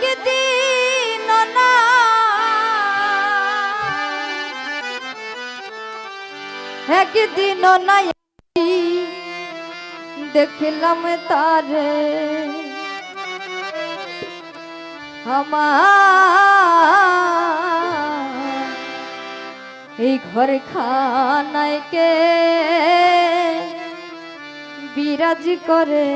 একদিন না একদিন না দেখলাম তারে আমার এই ঘর খানায় কে বিরাজ করে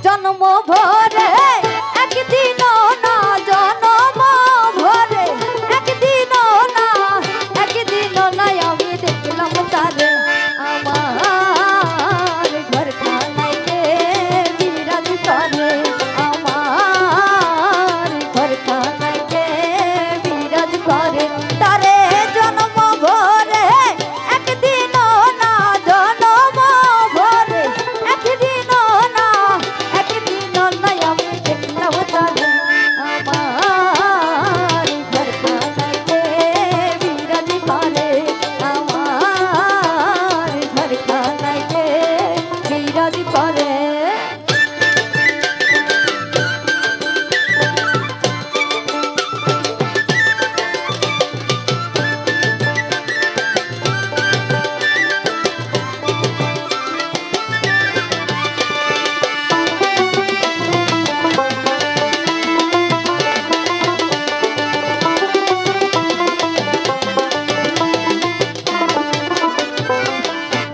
জন্ম ভরে একদিন না জন্ম ভরে একদিন না একদিন না আমি দেখলাম তারে আমার ঘর খানায় কে বিরাজ করে আমার ঘর খানায় কে বিরাজ করে তারে জন্ম ভরে একদিন না জন্ম ভরে একদিন না একদিন না আমি দেখলাম তারে আমার ঘর খানায় কে বিরাজ করে আমার ঘর খানায় কে বিরাজ করে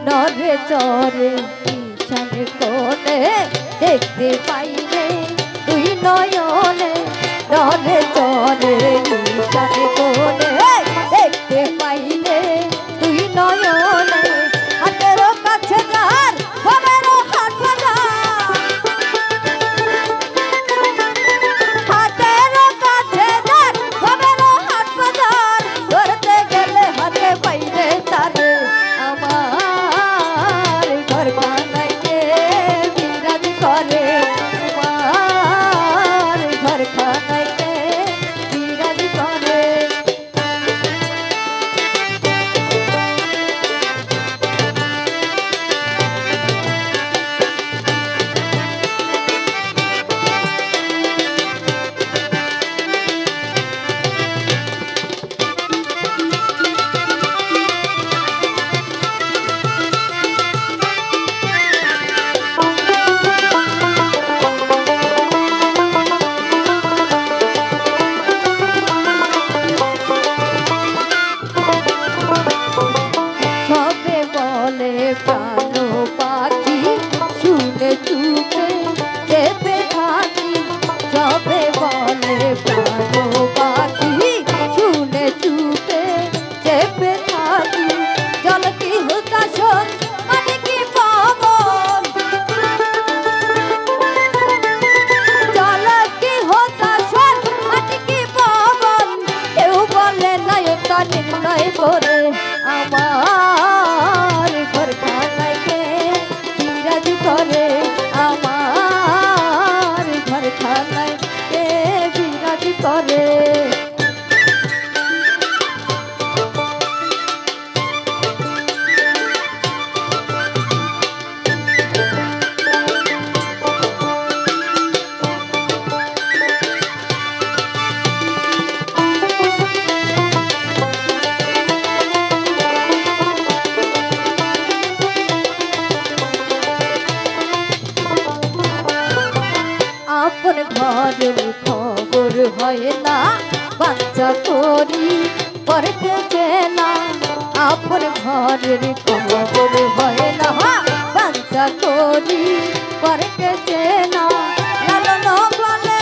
নরে চরে ঈশানে কোণে দেখতে পাইলে তুই নয়নে নরে চরে ঈশানে কোণে দেখতে পাইলে তুই নয়নে হাতেরও কাছে যার বাবেরও হাট বাজার হাতেরও কাছে যার বাবেরও হাট বাজার ধরতে গেলে হাতে পাইলে তারে আমার ঘর খানায় কে বিরাজ করে আমার ঘর খানায় কে বিরাজ করে সবে বলে প্রাণ পাখি শুনে চুপে চেপে থাকি সবে বলে প্রাণ পাখি শুনে চুপে চেপে থাকি জল কি হুতাশন মানে কি পাবন জল কি হুতাশন মানে কি পাবন কেউ বলে নয়তা নির্ণয় করে আমার ঘর খানায় কে বিরাজ করে আমার ঘর খানায় কে বিরাজ করে আপন ঘরের খবর হয় না বাচ্চা করি পড়তে না আপন ঘরের খবর হয় না বাচ্চা করি পড়তে না লালন বলে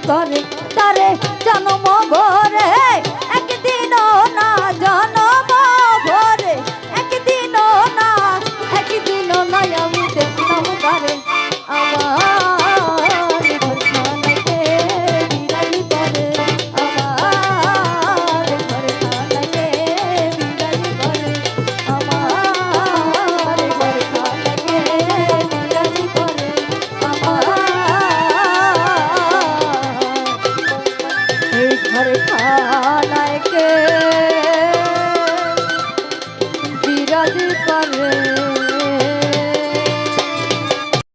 করে তারে জন্ম ভরে একদিনও না জন্ম ভরে একদিনও না আমি দেখলাম তারে আমার ঘরখানাকে বিড়ালি করে আমার ঘরখানাকে বিড়ালি করে আমার ঘরখানাকে বিড়ালি করে আমার এই ঘরখানাকে